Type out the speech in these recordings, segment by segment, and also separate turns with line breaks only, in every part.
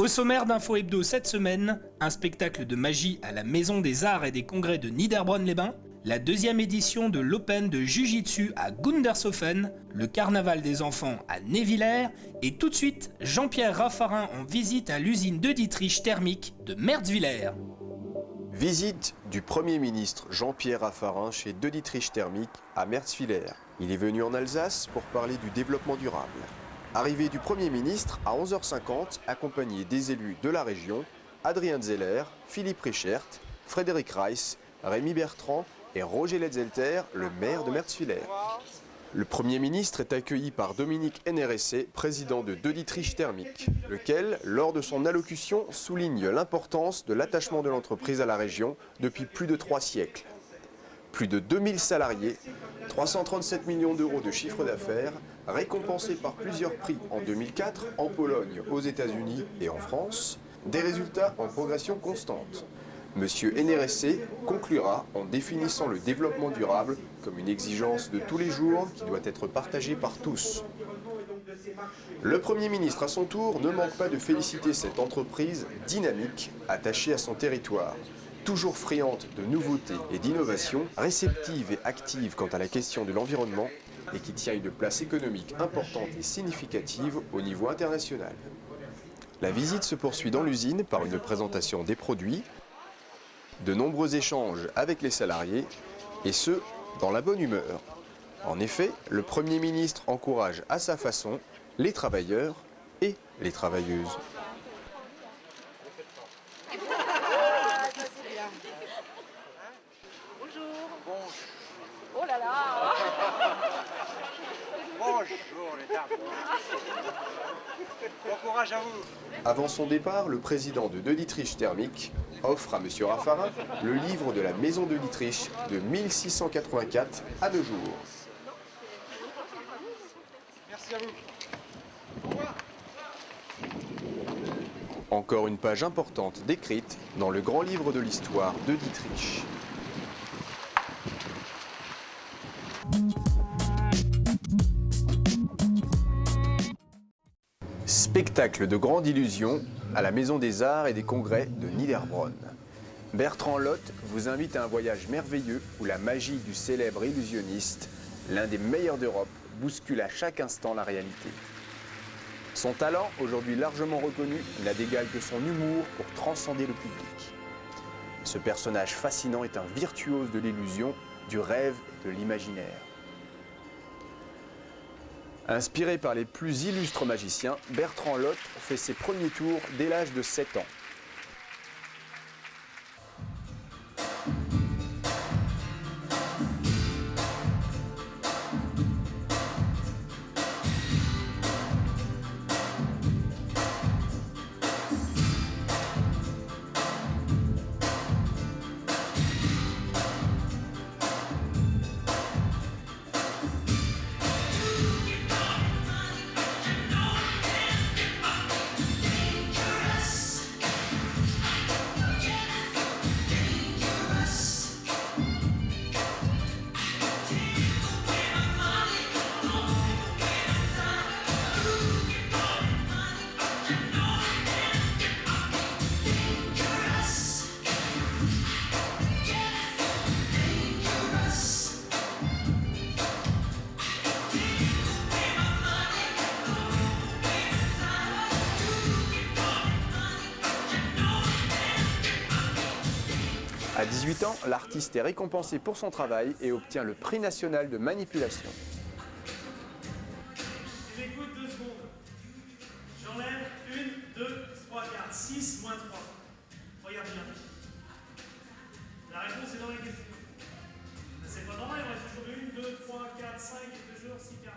Au sommaire d'Info Hebdo cette semaine, un spectacle de magie à la Maison des Arts et des Congrès de Niederbronn-les-Bains, la deuxième édition de l'Open de Jiu-Jitsu à Gundershofen, le carnaval des enfants à Névillers et tout de suite Jean-Pierre Raffarin en visite à l'usine de Dietrich thermique de Merzwiller.
Visite du Premier ministre Jean-Pierre Raffarin chez de Dietrich thermique à Merzwiller. Il est venu en Alsace pour parler du développement durable. Arrivée du Premier ministre à 11h50, accompagné des élus de la région, Adrien Zeller, Philippe Reichert, Frédéric Reiss, Rémi Bertrand et Roger Letzelter, le maire de Merzwiller. Le Premier ministre est accueilli par Dominique NRSC, président de Dietrich thermique, lequel, lors de son allocution, souligne l'importance de l'attachement de l'entreprise à la région depuis plus de 3 siècles. Plus de 2000 salariés, 337 millions d'euros de chiffre d'affaires, récompensés par plusieurs prix en 2004, en Pologne, aux États-Unis et en France, des résultats en progression constante. Monsieur NRSC conclura en définissant le développement durable comme une exigence de tous les jours qui doit être partagée par tous. Le Premier ministre, à son tour, ne manque pas de féliciter cette entreprise dynamique, attachée à son territoire, toujours friande de nouveautés et d'innovations, réceptive et active quant à la question de l'environnement et qui tient une place économique importante et significative au niveau international. La visite se poursuit dans l'usine par une présentation des produits, de nombreux échanges avec les salariés, et ce, dans la bonne humeur. En effet, le Premier ministre encourage à sa façon les travailleurs et les travailleuses.
Bonjour. Oh là là.
Bonjour les dames. Bon courage à vous.
Avant son départ, le président de Dietrich thermique offre à M. Raffarin le livre de la Maison de Dietrich de 1684 à nos jours.
Merci à vous. Au revoir.
Encore une page importante décrite dans le grand livre de l'histoire de Dietrich. Spectacle de grande illusion à la Maison des Arts et des Congrès de Niederbronn. Bertrand Lotte vous invite à un voyage merveilleux où la magie du célèbre illusionniste, l'un des meilleurs d'Europe, bouscule à chaque instant la réalité. Son talent, aujourd'hui largement reconnu, n'a d'égal que son humour pour transcender le public. Ce personnage fascinant est un virtuose de l'illusion, du rêve et de l'imaginaire. Inspiré par les plus illustres magiciens, Bertrand Lotte fait ses premiers tours dès l'âge de 7 ans. À 18 ans, l'artiste est récompensé pour son travail et obtient le prix national de manipulation.
J'écoute 2 secondes. J'enlève 1, 2, 3, 4, 6, moins 3. Regarde bien. La réponse est dans la question. C'est pas normal, il reste toujours 1, 2, 3, 4, 5 et toujours 6 cartes.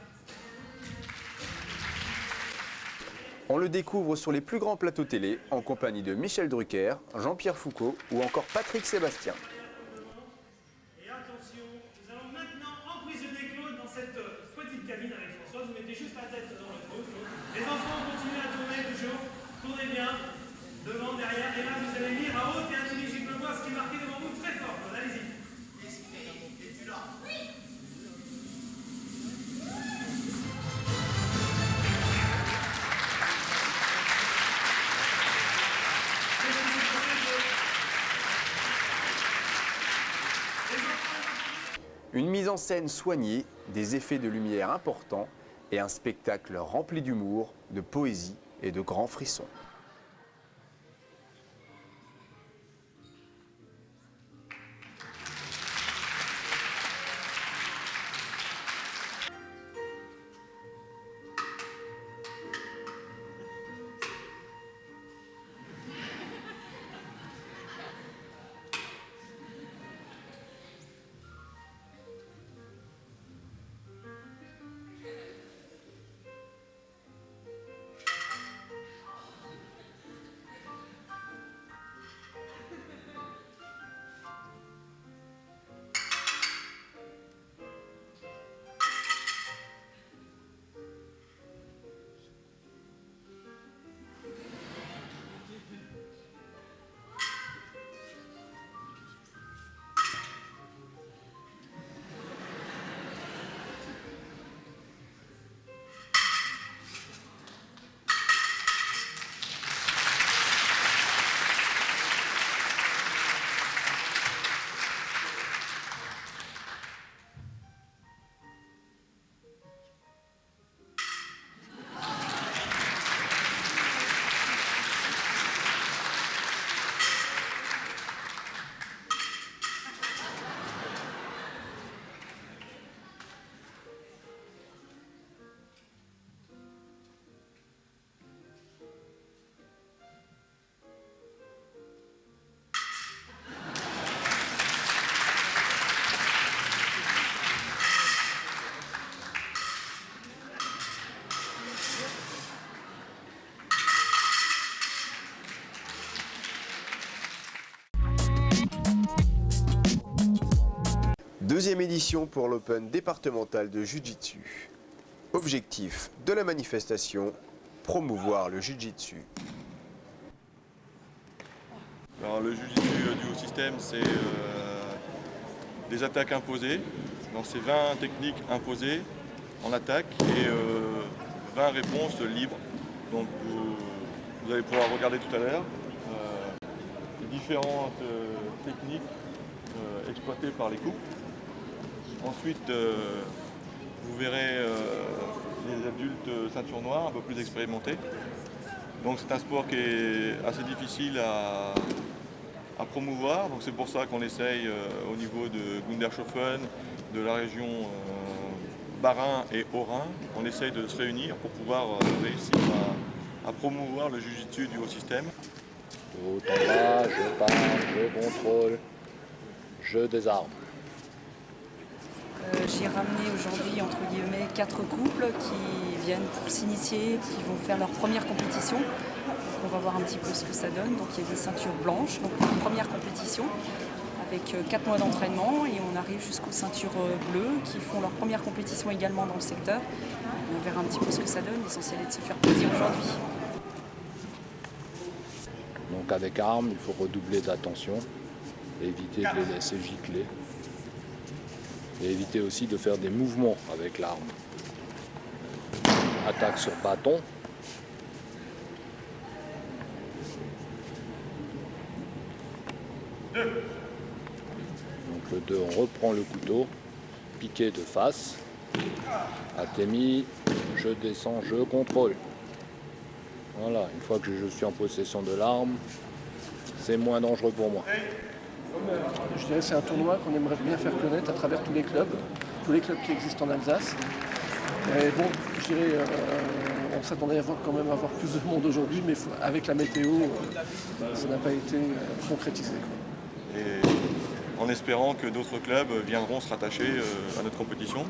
On le découvre sur les plus grands plateaux télé en compagnie de Michel Drucker, Jean-Pierre Foucault ou encore Patrick Sébastien.
Et attention, nous allons maintenant emprisonner Claude dans cette petite cabine avec François. Vous mettez juste la tête dans le trou. Les enfants continuent à tourner toujours. Tournez bien. Devant, derrière. Et là, vous allez lire à haute et intelligiblement ce qui est marqué devant vous très fort. Allez-y. L'esprit, es-tu là? Oui.
Une mise en scène soignée, des effets de lumière importants et un spectacle rempli d'humour, de poésie et de grands frissons. Deuxième édition pour l'Open départemental de Jiu-Jitsu. Objectif de la manifestation, promouvoir le Jiu-Jitsu.
Alors, le Jiu-Jitsu du haut système, c'est des attaques imposées. Donc c'est 20 techniques imposées en attaque et 20 réponses libres. Donc vous allez pouvoir regarder tout à l'heure les différentes techniques exploitées par les couples. Ensuite, vous verrez les adultes ceinture noire un peu plus expérimentés. Donc c'est un sport qui est assez difficile à promouvoir. Donc c'est pour ça qu'on essaye au niveau de Gundershofen, de la région Bas-Rhin et Haut-Rhin, on essaye de se réunir pour pouvoir réussir à promouvoir le Jiu-Jitsu du haut système.
Tout en bas, je parle, je contrôle, je désarme.
J'ai ramené aujourd'hui, entre guillemets, 4 couples qui viennent pour s'initier, qui vont faire leur première compétition. Donc on va voir un petit peu ce que ça donne. Donc il y a des ceintures blanches, donc une première compétition avec 4 mois d'entraînement et on arrive jusqu'aux ceintures bleues qui font leur première compétition également dans le secteur. On verra un petit peu ce que ça donne. L'essentiel est de se faire plaisir aujourd'hui.
Donc avec armes, il faut redoubler d'attention, éviter de les laisser gicler. Et éviter aussi de faire des mouvements avec l'arme. Attaque sur bâton. Donc le 2, on reprend le couteau, piqué de face. Atemi, je descends, je contrôle. Voilà, une fois que je suis en possession de l'arme, c'est moins dangereux pour moi.
Je dirais que c'est un tournoi qu'on aimerait bien faire connaître à travers tous les clubs qui existent en Alsace. Et bon, je dirais, on s'attendait à quand même avoir plus de monde aujourd'hui, mais avec la météo, ça n'a pas été concrétisé.
Et en espérant que d'autres clubs viendront se rattacher à notre compétition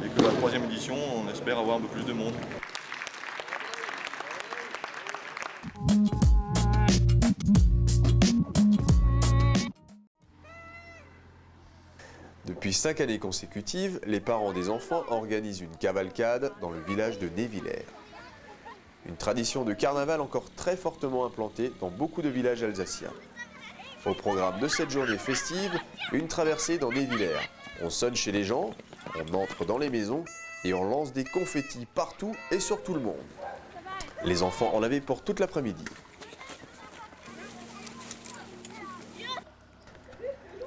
et que la 3e édition, on espère avoir un peu plus de monde.
Depuis 5 années consécutives, les parents des enfants organisent une cavalcade dans le village de Névillers. Une tradition de carnaval encore très fortement implantée dans beaucoup de villages alsaciens. Au programme de cette journée festive, une traversée dans Névillers. On sonne chez les gens, on entre dans les maisons et on lance des confettis partout et sur tout le monde. Les enfants en avaient pour toute l'après-midi.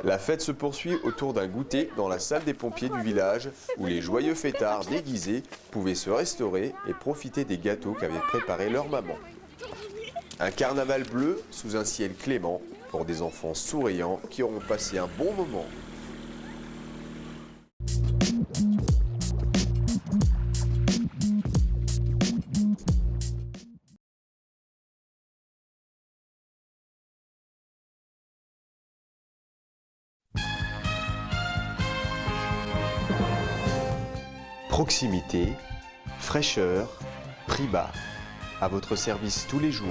La fête se poursuit autour d'un goûter dans la salle des pompiers du village où les joyeux fêtards déguisés pouvaient se restaurer et profiter des gâteaux qu'avait préparés leur maman. Un carnaval bleu sous un ciel clément pour des enfants souriants qui auront passé un bon moment. Proximité, fraîcheur, prix bas. À votre service tous les jours.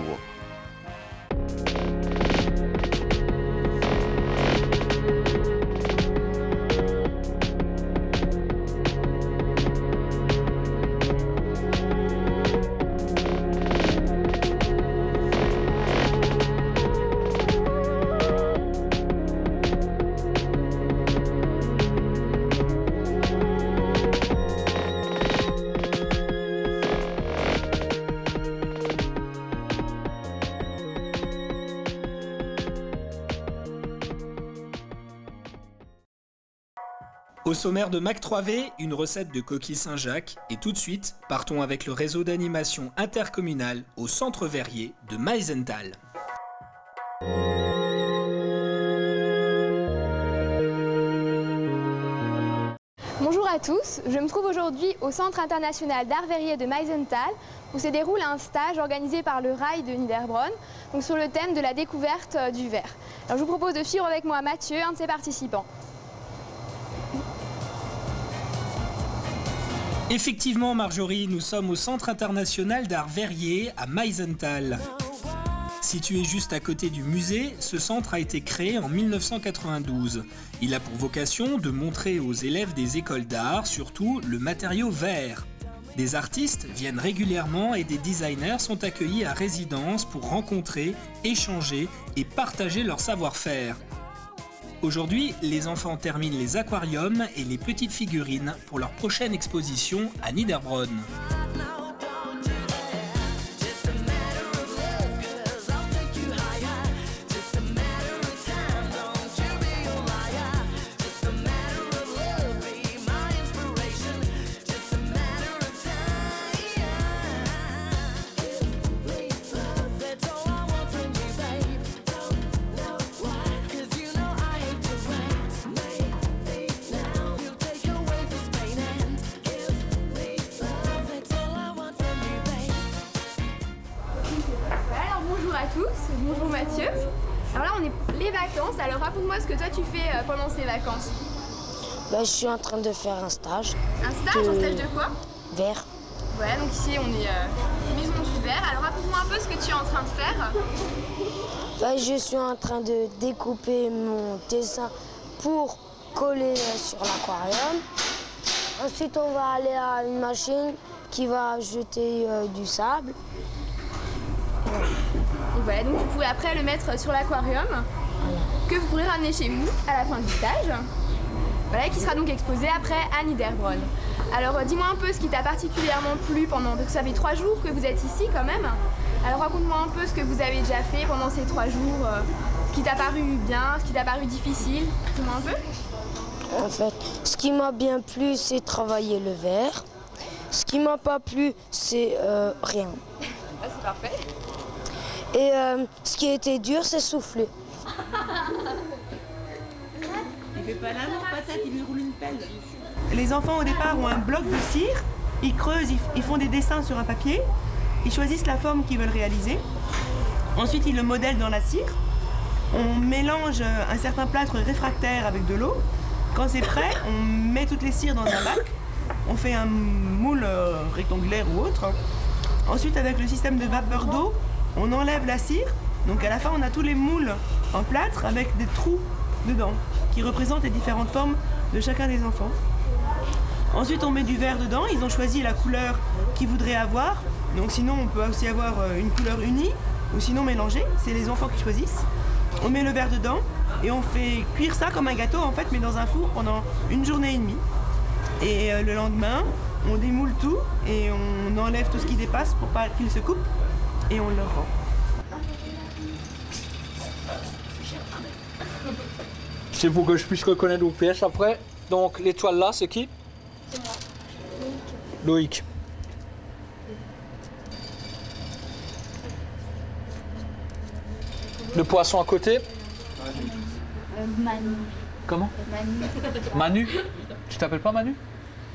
Au sommaire de Mac 3V, une recette de coquille Saint-Jacques et tout de suite, partons avec le réseau d'animation intercommunal au centre verrier de Meisenthal.
Bonjour à tous, je me trouve aujourd'hui au Centre international d'art verrier de Meisenthal où se déroule un stage organisé par le Rail de Niederbronn donc sur le thème de la découverte du verre. Alors je vous propose de suivre avec moi Mathieu, un de ses participants.
Effectivement Marjorie, nous sommes au Centre international d'art verrier à Meisenthal. Situé juste à côté du musée, ce centre a été créé en 1992. Il a pour vocation de montrer aux élèves des écoles d'art, surtout le matériau verre. Des artistes viennent régulièrement et des designers sont accueillis à résidence pour rencontrer, échanger et partager leur savoir-faire. Aujourd'hui, les enfants terminent les aquariums et les petites figurines pour leur prochaine exposition à Niederbronn.
Bonjour Mathieu. Alors là on est les vacances, alors raconte-moi ce que toi tu fais pendant ces vacances.
Je suis en train de faire un stage.
Un stage de quoi?
Verre.
Ouais, donc ici on est maison du verre. Alors raconte-moi un peu ce que tu es en train de faire.
Je suis en train de découper mon dessin pour coller sur l'aquarium. Ensuite on va aller à une machine qui va jeter du sable.
Et voilà, donc vous pouvez après le mettre sur l'aquarium que vous pourrez ramener chez vous à la fin du stage. Voilà, qui sera donc exposé après à Niederbronn. Alors dis-moi un peu ce qui t'a particulièrement plu pendant, parce que ça fait 3 jours que vous êtes ici quand même. Alors raconte-moi un peu ce que vous avez déjà fait pendant ces 3 jours, ce qui t'a paru bien, ce qui t'a paru difficile. Dis-moi un peu.
En fait, ce qui m'a bien plu, c'est travailler le verre. Ce qui m'a pas plu, c'est rien.
Ah, c'est parfait.
Et ce qui a été dur, c'est souffler.
Il fait pas l'amour, peut-être, il lui roule une pelle. Les enfants, au départ, ont un bloc de cire. Ils creusent, ils font des dessins sur un papier. Ils choisissent la forme qu'ils veulent réaliser. Ensuite, ils le modèlent dans la cire. On mélange un certain plâtre réfractaire avec de l'eau. Quand c'est prêt, on met toutes les cires dans un bac. On fait un moule rectangulaire ou autre. Ensuite, avec le système de vapeur d'eau, on enlève la cire. Donc à la fin, on a tous les moules en plâtre avec des trous dedans qui représentent les différentes formes de chacun des enfants. Ensuite, on met du verre dedans. Ils ont choisi la couleur qu'ils voudraient avoir. Donc sinon, on peut aussi avoir une couleur unie ou sinon mélangée. C'est les enfants qui choisissent. On met le verre dedans et on fait cuire ça comme un gâteau en fait, mais dans un four pendant 1 journée et demie. Et le lendemain, on démoule tout et on enlève tout ce qui dépasse pour pas qu'il se coupe et on le rend.
C'est pour que je puisse reconnaître vos pièces après. Donc l'étoile là, c'est qui?
C'est moi.
Loïc. Le poisson à côté?
Manu.
Comment?
Manu.
Manu? Tu t'appelles pas Manu?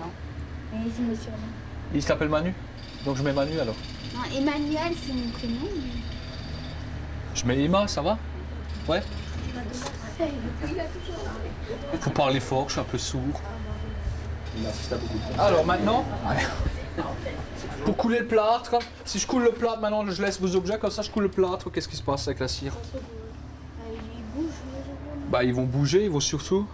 Non. Mais c'est mon surnom.
Il s'appelle Manu? Donc je mets Manu alors.
Non, Emmanuel, c'est mon prénom.
Je mets Emma, ça va? Ouais? Faut parler fort, je suis un peu sourd. Alors maintenant, pour couler le plâtre, si je coule le plâtre, maintenant je laisse vos objets, comme ça je coule le plâtre, qu'est-ce qui se passe avec la cire? Bah ils vont bouger, ils vont surtout...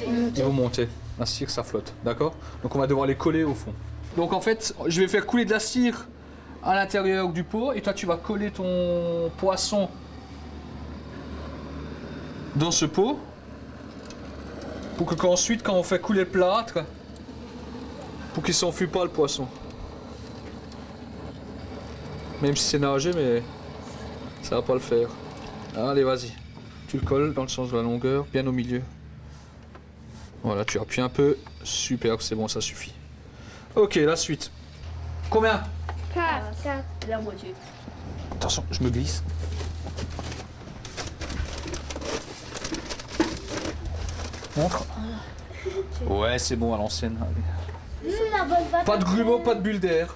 Ils vont monter. La cire ça flotte, d'accord? Donc on va devoir les coller au fond. Donc en fait, je vais faire couler de la cire à l'intérieur du pot et toi tu vas coller ton poisson dans ce pot pour que ensuite quand on fait couler le plâtre, pour qu'il s'enfuit pas le poisson. Même si c'est nager, mais ça va pas le faire. Allez, vas-y. Tu le colles dans le sens de la longueur, bien au milieu. Voilà, tu appuies un peu. Super, c'est bon, ça suffit. Ok, la suite. Combien?
4.
La moitié.
Attention, je me glisse. Montre. Ouais, c'est bon à l'ancienne. Pas de grumeaux, pas de bulles d'air.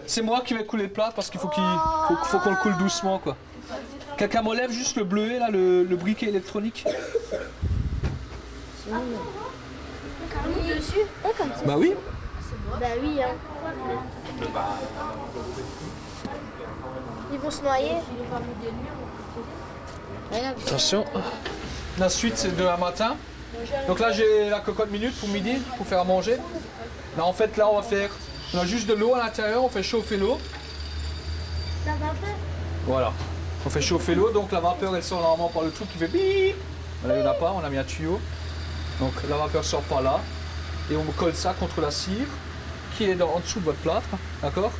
C'est moi qui vais couler le plat parce qu'il faut faut qu'on le coule doucement quoi. Quelqu'un m'enlève juste le bleuet là, le briquet électronique.
Dessus? Ouais, comme ça.
Bah oui.
Bah oui, hein. Ils vont se noyer.
Attention. La suite c'est demain matin. Donc là j'ai la cocotte minute pour midi pour faire à manger. Là en fait là on a juste de l'eau à l'intérieur, on fait chauffer l'eau.
La vapeur?
Voilà. On fait chauffer l'eau, donc la vapeur elle sort normalement par le trou qui fait bip. Là il n'y en a pas, on a mis un tuyau. Donc la vapeur sort par là. Et on colle ça contre la cire qui est en dessous de votre plâtre, d'accord?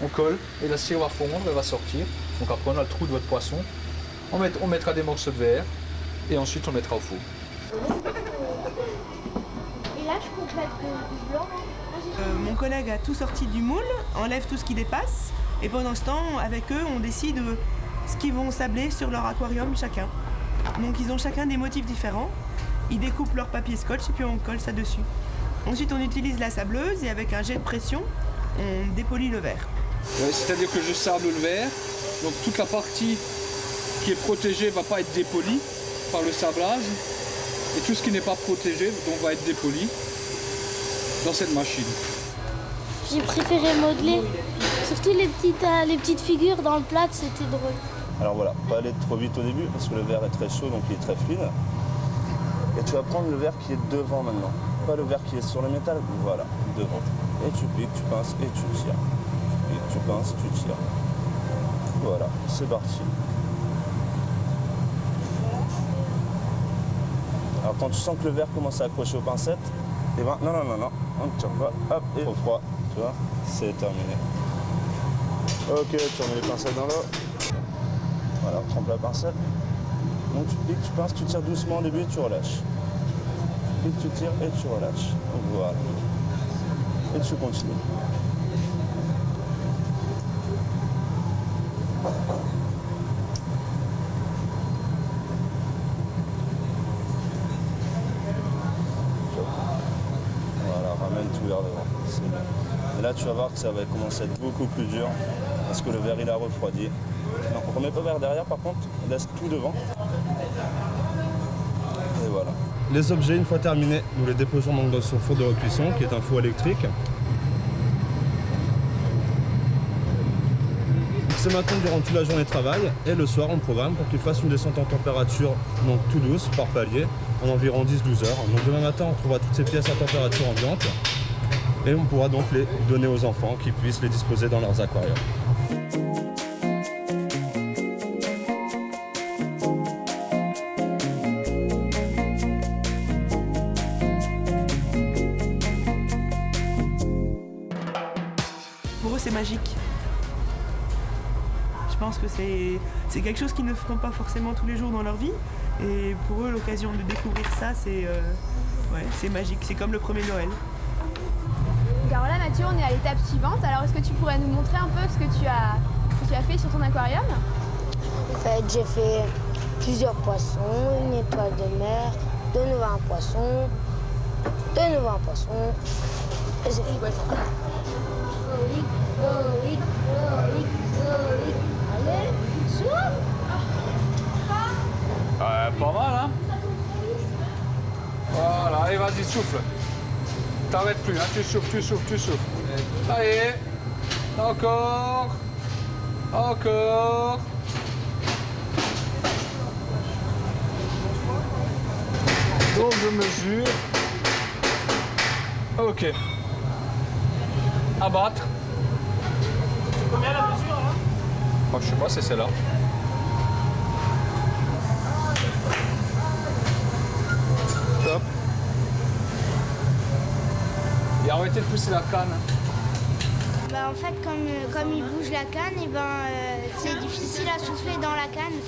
On colle et la cire va fondre, elle va sortir. Donc après on a le trou de votre poisson. On mettra des morceaux de verre et ensuite on mettra au four.
Et là, je complète le blanc.
Mon collègue a tout sorti du moule, enlève tout ce qui dépasse, et pendant ce temps, avec eux, on décide ce qu'ils vont sabler sur leur aquarium chacun. Donc ils ont chacun des motifs différents, ils découpent leur papier scotch et puis on colle ça dessus. Ensuite on utilise la sableuse et avec un jet de pression, on dépolit le verre.
Ouais, c'est-à-dire que je sable le verre, donc toute la partie qui est protégée ne va pas être dépolie par le sablage, et tout ce qui n'est pas protégé donc, va être dépoli dans cette machine.
J'ai préféré modeler. Surtout les petites figures dans le plâtre, c'était drôle.
Alors voilà, pas aller trop vite au début parce que le verre est très chaud donc il est très fluide. Et tu vas prendre le verre qui est devant maintenant, pas le verre qui est sur le métal, voilà, devant. Et tu piques, tu pinces et tu tires. Tu piques, tu pinces, tu tires. Voilà, c'est parti. Alors quand tu sens que le verre commence à accrocher aux pincettes, et ben non, on ne tire pas, hop, et au froid, tu vois, c'est terminé. Ok, tu remets les pincettes dans l'eau. Voilà, trempe la pincette. Donc tu piques, tu pinces, tu tires doucement au début et tu relâches. Tu piques, tu tires et tu relâches. Donc voilà. Et tu continues. Voilà, ramène tout vers devant. C'est bien. Et là tu vas voir que ça va commencer à être beaucoup plus dur parce que le verre il a refroidi. Non, on remet pas vers derrière par contre, on laisse tout devant. Et voilà.
Les objets, une fois terminés, nous les déposons donc dans son four de recuisson qui est un four électrique. Il se maintenu durant toute la journée de travail et le soir on programme pour qu'il fasse une descente en température donc tout douce par palier en environ 10-12 heures. Donc demain matin on trouvera toutes ces pièces à température ambiante et on pourra donc les donner aux enfants qui puissent les disposer dans leurs aquariums.
c'est magique. Je pense que c'est quelque chose qu'ils ne feront pas forcément tous les jours dans leur vie. Et pour eux, l'occasion de découvrir ça, c'est magique. C'est comme le premier Noël.
Donc alors là, Mathieu, on est à l'étape suivante. Alors, est-ce que tu pourrais nous montrer un peu ce que tu as fait sur ton aquarium?
En fait, j'ai fait plusieurs poissons, une étoile de mer, de nouveau un poisson, de nouveau un poisson. Et j'ai fait une poisson. Allez, souffle!
Pas mal, hein? Voilà, allez, vas-y, souffle. T'arrêtes plus, hein? Tu souffles, tu souffles, tu souffles. Allez, encore, encore. Donc je mesure. Ok. Abattre.
Combien la mesure là?
Oh, je sais pas, c'est celle-là. Top. Et arrêtez de pousser la canne.
En fait, comme il bouge la canne, c'est difficile à souffler dans la canne.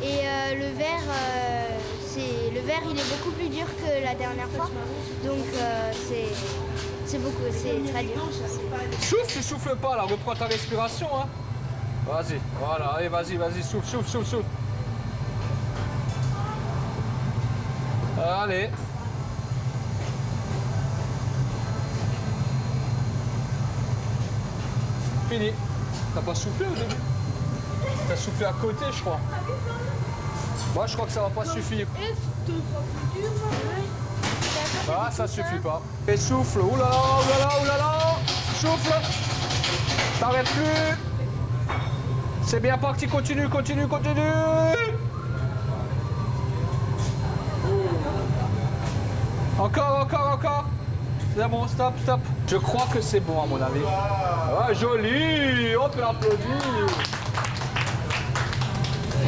Et le verre, il est beaucoup plus dur que la dernière fois. Donc c'est très dur.
Souffle, tu souffles pas là, reprends ta respiration. Hein. Vas-y, voilà, allez, vas-y, souffle, souffle, souffle, souffle. Allez. Fini. T'as pas soufflé au début? T'as soufflé à côté, je crois. Moi, je crois que ça va pas suffire. Ah, ça suffit pas. Et souffle. Oulala, oulala, oulala. Souffle. T'arrêtes plus. C'est bien parti. Continue, continue, continue. Encore, encore, encore. C'est bon, stop, stop. Je crois que c'est bon à mon avis. Ah, joli. On peut l'applaudir.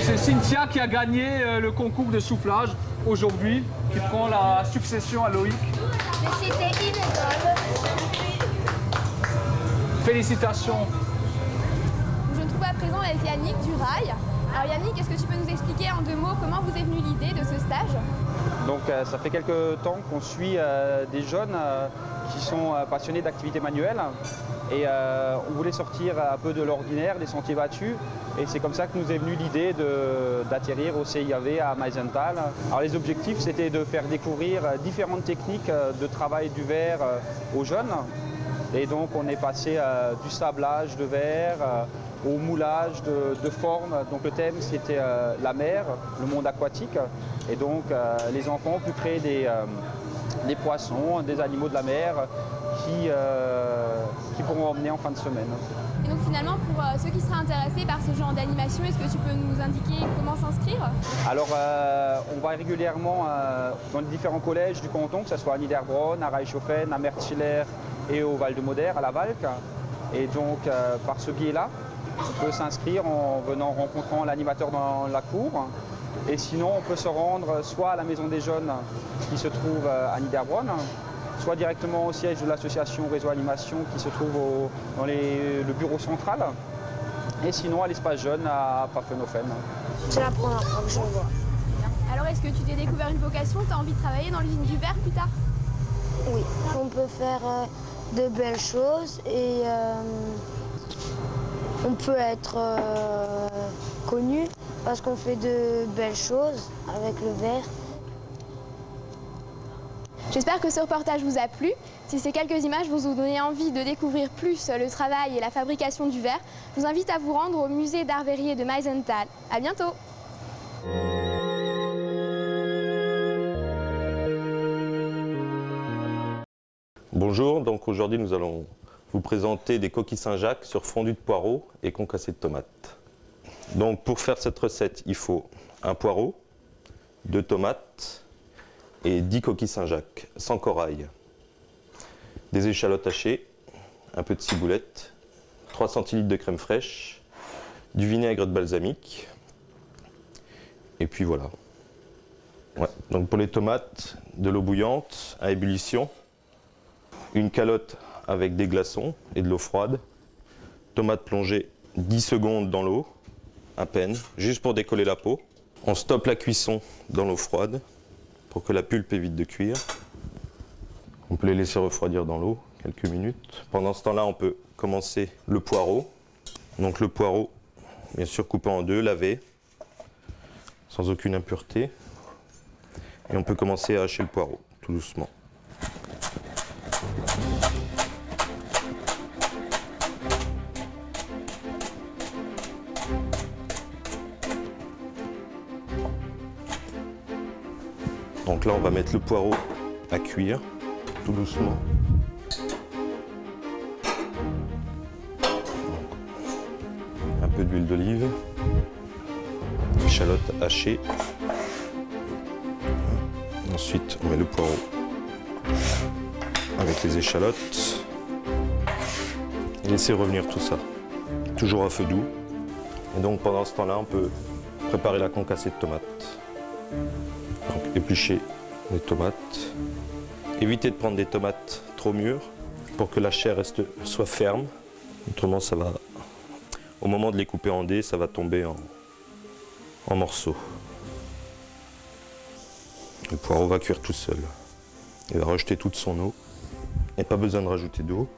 C'est Cynthia qui a gagné le concours de soufflage aujourd'hui, qui prend la succession à Loïc.
Mais c'était illégal.
Félicitations.
Je me trouve à présent avec Yannick du Rail. Alors Yannick, est-ce que tu peux nous expliquer en 2 mots comment vous est venue l'idée de ce stage?
Donc ça fait quelques temps qu'on suit des jeunes qui sont passionnés d'activités manuelles et on voulait sortir un peu de l'ordinaire, des sentiers battus, et c'est comme ça que nous est venue l'idée d'atterrir au CIAV à Meisenthal. Alors les objectifs, c'était de faire découvrir différentes techniques de travail du verre aux jeunes, et donc on est passé du sablage de verre au moulage de formes. Donc le thème, c'était la mer, le monde aquatique. Et donc les enfants ont pu créer des poissons, des animaux de la mer qui pourront emmener en fin de semaine.
Et donc finalement, pour ceux qui seraient intéressés par ce genre d'animation, est-ce que tu peux nous indiquer comment s'inscrire? Alors
on va régulièrement dans les différents collèges du canton, que ce soit à Niederbronn, à Reichshofen, à Merzschiller et au Val-de-Moder, à la Valk. Et donc par ce biais-là, on peut s'inscrire en rencontrant l'animateur dans la cour. Et sinon, on peut se rendre soit à la Maison des Jeunes qui se trouve à Niederbronn, soit directement au siège de l'association Réseau Animation qui se trouve dans le bureau central, et sinon à l'espace jeune à Pfaffenhofen.
C'est la première fois que je le vois.
Alors est-ce que tu t'es découvert une vocation, tu as envie de travailler dans l'usine du verre plus tard?
Oui, on peut faire de belles choses et on peut être connu parce qu'on fait de belles choses avec le verre.
J'espère que ce reportage vous a plu. Si ces quelques images vous ont donné envie de découvrir plus le travail et la fabrication du verre, je vous invite à vous rendre au musée d'art verrier de Meisenthal. À bientôt.
Bonjour, donc aujourd'hui nous allons vous présenter des coquilles Saint-Jacques sur fondu de poireaux et concassé de tomates. Donc pour faire cette recette, il faut un poireau, 2 tomates et 10 coquilles Saint-Jacques sans corail, des échalotes hachées, un peu de ciboulette, 3 centilitres de crème fraîche, du vinaigre de balsamique et puis voilà. Ouais. Donc pour les tomates, de l'eau bouillante à ébullition, une calotte avec des glaçons et de l'eau froide, Tomates plongées 10 secondes dans l'eau, à peine, juste pour décoller la peau. On stoppe la cuisson dans l'eau froide pour que la pulpe évite de cuire. On peut les laisser refroidir dans l'eau quelques minutes. Pendant ce temps-là, on peut commencer le poireau. Donc le poireau, bien sûr coupé en deux, lavé, sans aucune impureté. Et on peut commencer à hacher le poireau, tout doucement. Donc là, on va mettre le poireau à cuire, tout doucement. Un peu d'huile d'olive, échalote hachée. Ensuite, on met le poireau avec les échalotes. Et laisser revenir tout ça, toujours à feu doux. Et donc pendant ce temps-là, on peut préparer la concassée de tomates. Donc éplucher les tomates. Éviter de prendre des tomates trop mûres pour que la chair soit ferme. Autrement, ça va, au moment de les couper en dés, ça va tomber en morceaux. Le poireau va cuire tout seul. Il va rejeter toute son eau. Il n'y a pas besoin de rajouter d'eau.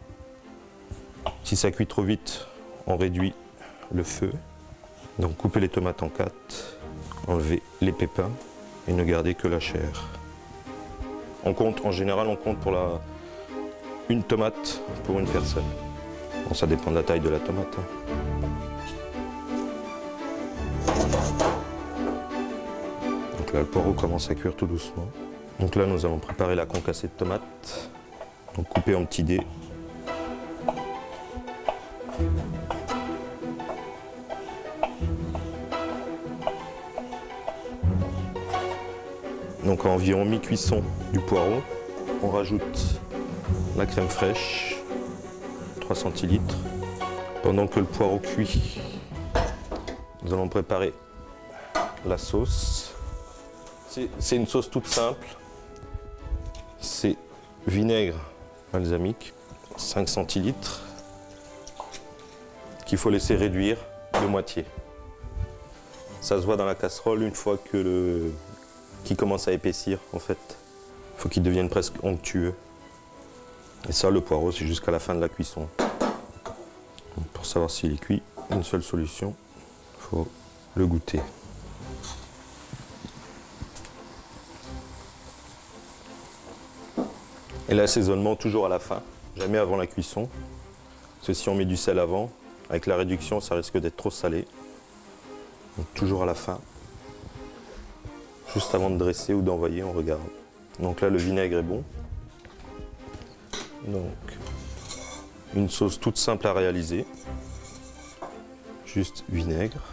Si ça cuit trop vite, on réduit le feu. Donc coupez les tomates en 4, enlevez les pépins et ne gardez que la chair. On compte, en général, on compte pour une tomate pour une personne. Bon, ça dépend de la taille de la tomate. Donc là, le poireau commence à cuire tout doucement. Donc là, nous allons préparer la concassée de tomates. Donc couper en petits dés. Donc à environ mi-cuisson du poireau, on rajoute la crème fraîche, 3 centilitres. Pendant que le poireau cuit, nous allons préparer la sauce. C'est une sauce toute simple. C'est vinaigre balsamique, 5 centilitres, qu'il faut laisser réduire de moitié. Ça se voit dans la casserole une fois que qui commence à épaissir en fait. Il faut qu'il devienne presque onctueux. Et ça, le poireau, c'est jusqu'à la fin de la cuisson. Donc, pour savoir s'il est cuit, une seule solution, il faut le goûter. Et l'assaisonnement toujours à la fin, jamais avant la cuisson. Parce que si on met du sel avant, avec la réduction, ça risque d'être trop salé. Donc toujours à la fin. Juste avant de dresser ou d'envoyer, on regarde. Donc là, le vinaigre est bon. Donc, une sauce toute simple à réaliser. Juste vinaigre.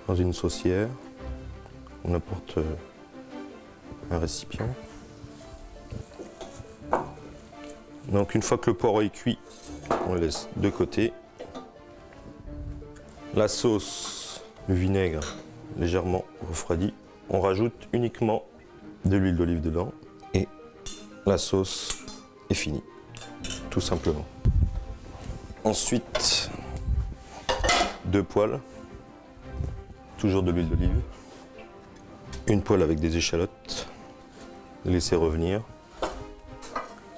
Dans une saucière. On apporte un récipient. Donc une fois que le poireau est cuit, on le laisse de côté. La sauce, le vinaigre légèrement refroidi. On rajoute uniquement de l'huile d'olive dedans et la sauce est finie, tout simplement. Ensuite, 2 poêles, toujours de l'huile d'olive. Une poêle avec des échalotes, laisser revenir.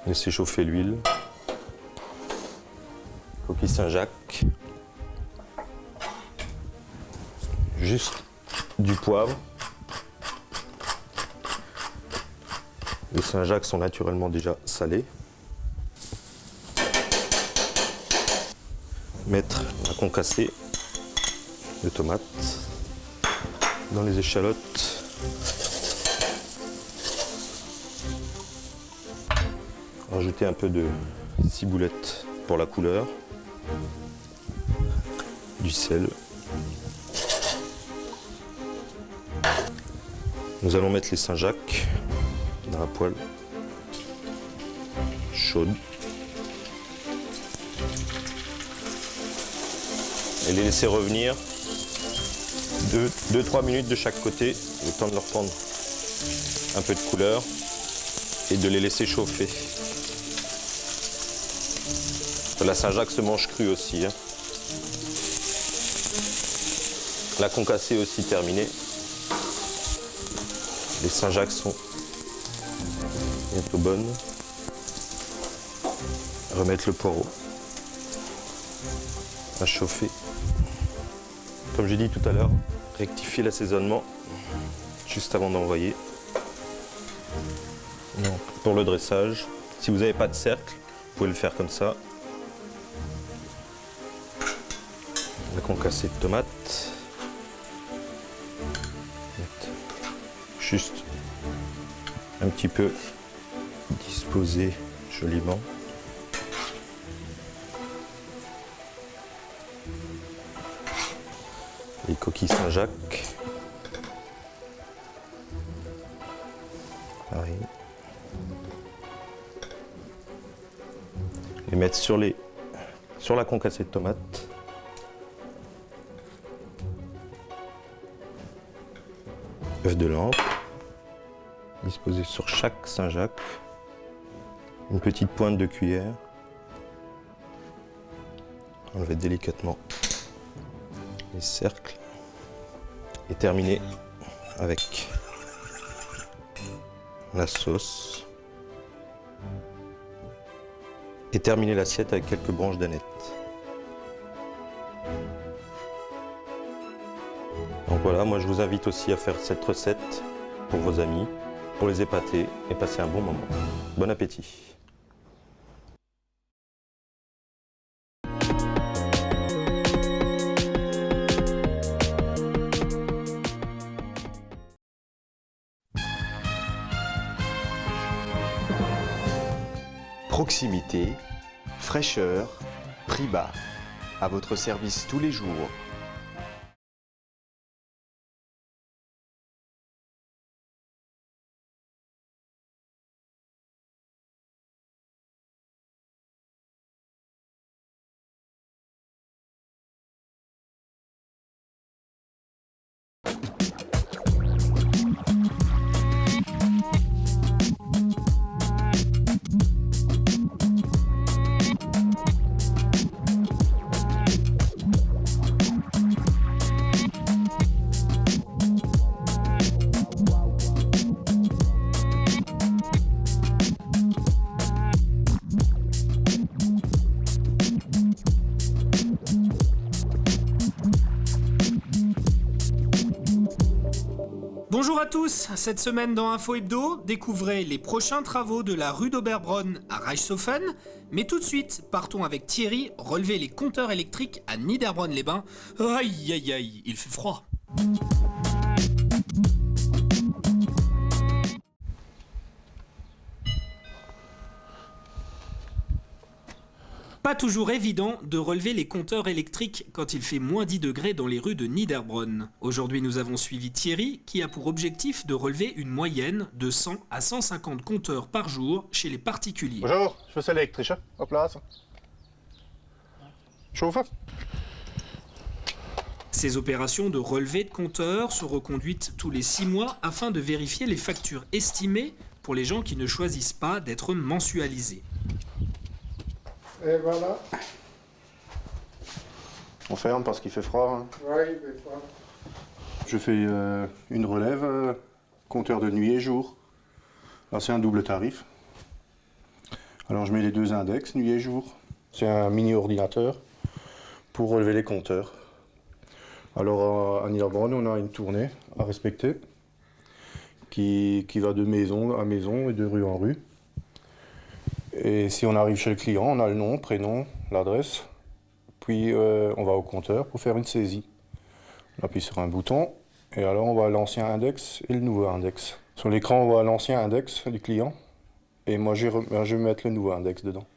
Laissez chauffer l'huile. Coquille Saint-Jacques. Juste du poivre. Les Saint-Jacques sont naturellement déjà salés. Mettre la concassée de tomates dans les échalotes. Rajouter un peu de ciboulette pour la couleur, du sel. Nous allons mettre les Saint-Jacques dans la poêle chaude et les laisser revenir 2-3 minutes de chaque côté, le temps de leur prendre un peu de couleur et de les laisser chauffer. La Saint-Jacques se mange crue aussi. Hein. La concassée aussi terminée. Les Saint-Jacques sont bientôt bonnes. Remettre le poireau à chauffer. Comme j'ai dit tout à l'heure, rectifier l'assaisonnement juste avant d'envoyer. Donc, pour le dressage, si vous n'avez pas de cercle, vous pouvez le faire comme ça. La concassée de tomates. Juste un petit peu disposé joliment. Les coquilles Saint-Jacques. Pareil. Les mettre sur la concassée de tomates. Œuf de lampe. Disposer sur chaque Saint-Jacques. Une petite pointe de cuillère. Enlever délicatement les cercles. Et terminer avec la sauce. Et terminer l'assiette avec quelques branches d'aneth. Donc voilà, moi je vous invite aussi à faire cette recette pour vos amis, pour les épater et passer un bon moment. Bon appétit!
Proximité, fraîcheur, prix bas. À votre service tous les jours.
Bonjour à tous, cette semaine dans Info Hebdo, découvrez les prochains travaux de la rue d'Oberbronn à Reichshofen. Mais tout de suite, partons avec Thierry relever les compteurs électriques à Niederbronn-les-Bains. Aïe aïe aïe, il fait froid. Pas toujours évident de relever les compteurs électriques quand il fait moins 10 degrés dans les rues de Niederbronn. Aujourd'hui, nous avons suivi Thierry qui a pour objectif de relever une moyenne de 100 à 150 compteurs par jour chez les particuliers.
Bonjour, je suis électricien. Hop là. Chauffe.
Ces opérations de relevé de compteurs sont reconduites tous les 6 mois afin de vérifier les factures estimées pour les gens qui ne choisissent pas d'être mensualisés.
Et voilà. On ferme parce qu'il fait froid. Hein.
Oui, il fait froid.
Je fais une relève, compteur de nuit et jour. Là, c'est un double tarif. Alors, je mets les deux index, nuit et jour. C'est un mini ordinateur pour relever les compteurs. Alors, à Niederbronn, on a une tournée à respecter qui va de maison à maison et de rue en rue. Et si on arrive chez le client, on a le nom, prénom, l'adresse, puis on va au compteur pour faire une saisie. On appuie sur un bouton, et alors on voit l'ancien index et le nouveau index. Sur l'écran, on voit l'ancien index du client, et moi je vais mettre le nouveau index dedans.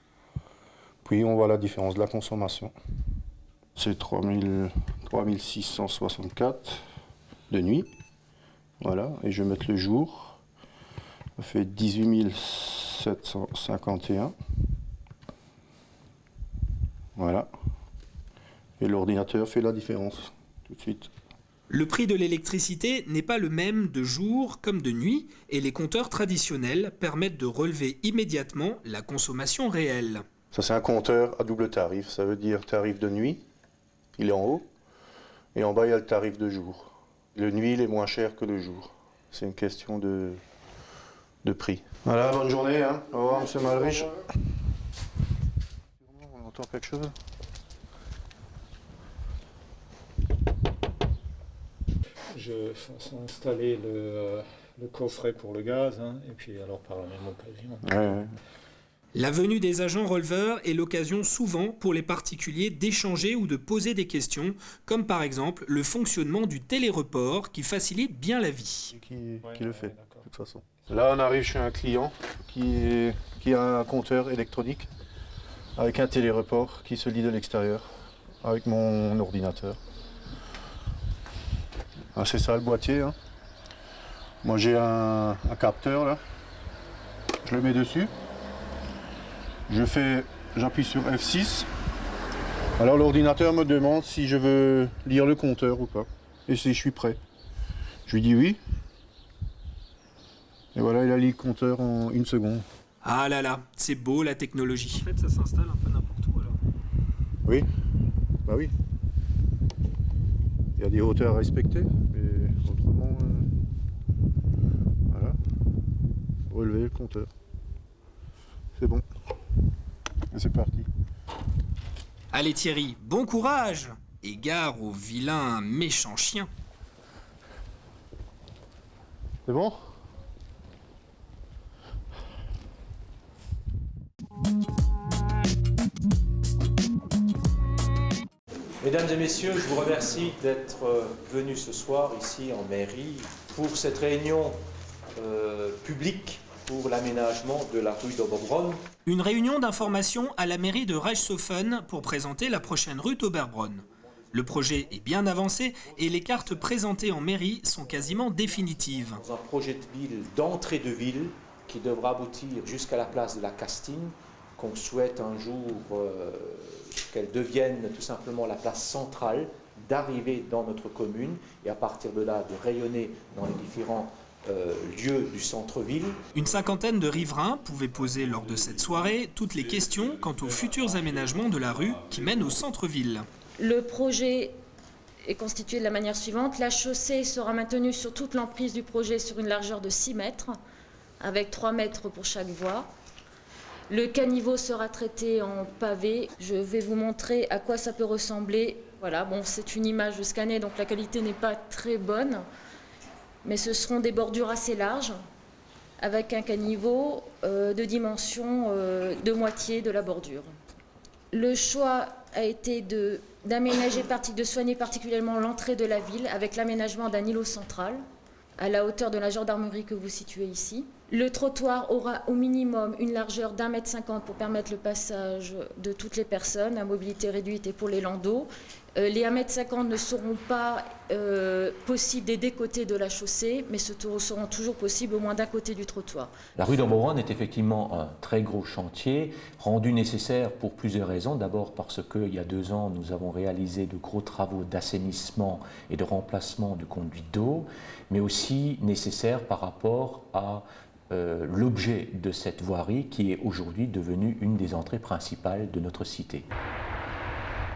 Puis on voit la différence de la consommation. C'est 3664 de nuit, voilà, et je vais mettre le jour. Ça fait 18 751. Voilà. Et l'ordinateur fait la différence tout de suite.
Le prix de l'électricité n'est pas le même de jour comme de nuit et les compteurs traditionnels permettent de relever immédiatement la consommation réelle.
Ça c'est un compteur à double tarif, ça veut dire tarif de nuit, il est en haut, et en bas il y a le tarif de jour. Le nuit il est moins cher que le jour, c'est une question de prix. Voilà, bonne journée, hein. Au revoir monsieur Malrich. On entend quelque chose?
Je fasse installer le coffret pour le gaz, hein, et puis alors par la même occasion.
Ouais.
La venue des agents releveurs est l'occasion souvent pour les particuliers d'échanger ou de poser des questions, comme par exemple le fonctionnement du téléreport qui facilite bien la vie.
Qui le fait, de toute façon. Là, on arrive chez un client qui a un compteur électronique avec un téléreport qui se lie de l'extérieur avec mon ordinateur. Ah, c'est ça le boîtier. Hein. Moi, j'ai un capteur là. Je le mets dessus. J'appuie sur F6. Alors l'ordinateur me demande si je veux lire le compteur ou pas. Et si je suis prêt. Je lui dis oui. Et voilà, il a lu le compteur en 1 seconde.
Ah là là, c'est beau la technologie.
En fait, ça s'installe un peu n'importe où alors.
Oui, bah oui. Il y a des hauteurs à respecter, mais autrement, voilà. Relever le compteur. C'est bon. Et c'est parti.
Allez Thierry, bon courage et gare au vilain méchant chien.
C'est bon ?
Mesdames et messieurs, je vous remercie d'être venus ce soir ici en mairie pour cette réunion publique pour l'aménagement de la rue d'Oberbronn.
Une réunion d'information à la mairie de Reichshofen pour présenter la prochaine rue d'Oberbronn. Le projet est bien avancé et les cartes présentées en mairie sont quasiment définitives.
Dans un projet de ville, d'entrée de ville, qui devra aboutir jusqu'à la place de la Castine, qu'on souhaite un jour qu'elle devienne tout simplement la place centrale d'arrivée dans notre commune et à partir de là de rayonner dans les différents lieux du centre-ville.
Une cinquantaine de riverains pouvaient poser lors de cette soirée toutes les questions quant aux futurs aménagements de la rue qui mène au centre-ville.
Le projet est constitué de la manière suivante. La chaussée sera maintenue sur toute l'emprise du projet sur une largeur de 6 mètres, avec 3 mètres pour chaque voie. Le caniveau sera traité en pavé. Je vais vous montrer à quoi ça peut ressembler. Voilà, bon, c'est une image scannée, donc la qualité n'est pas très bonne. Mais ce seront des bordures assez larges, avec un caniveau de dimension de moitié de la bordure. Le choix a été de soigner particulièrement l'entrée de la ville, avec l'aménagement d'un îlot central, à la hauteur de la gendarmerie que vous situez ici. Le trottoir aura au minimum une largeur d'1,50 m pour permettre le passage de toutes les personnes à mobilité réduite et pour les landaux. Les 1,50 m ne seront pas possibles des deux côtés de la chaussée, mais seront toujours possibles au moins d'un côté du trottoir.
La rue d'Oberbronn est effectivement un très gros chantier, rendu nécessaire pour plusieurs raisons. D'abord parce qu'il y a 2 ans, nous avons réalisé de gros travaux d'assainissement et de remplacement de conduites d'eau, mais aussi nécessaire par rapport à l'objet de cette voirie qui est aujourd'hui devenue une des entrées principales de notre cité.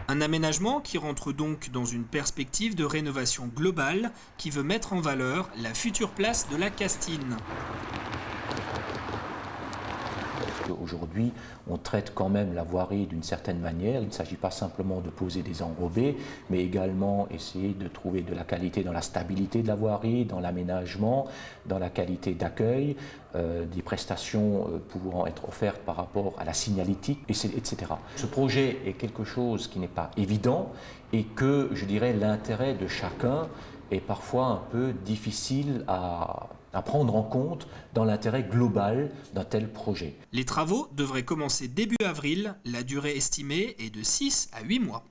Un aménagement qui rentre donc dans une perspective de rénovation globale qui veut mettre en valeur la future place de la Castine.
Aujourd'hui, on traite quand même la voirie d'une certaine manière. Il ne s'agit pas simplement de poser des enrobés, mais également essayer de trouver de la qualité dans la stabilité de la voirie, dans l'aménagement, dans la qualité d'accueil, des prestations pouvant être offertes par rapport à la signalétique, etc. Ce projet est quelque chose qui n'est pas évident et que, je dirais, l'intérêt de chacun est parfois un peu difficile à prendre en compte dans l'intérêt global d'un tel projet.
Les travaux devraient commencer début avril, la durée estimée est de 6 à 8 mois.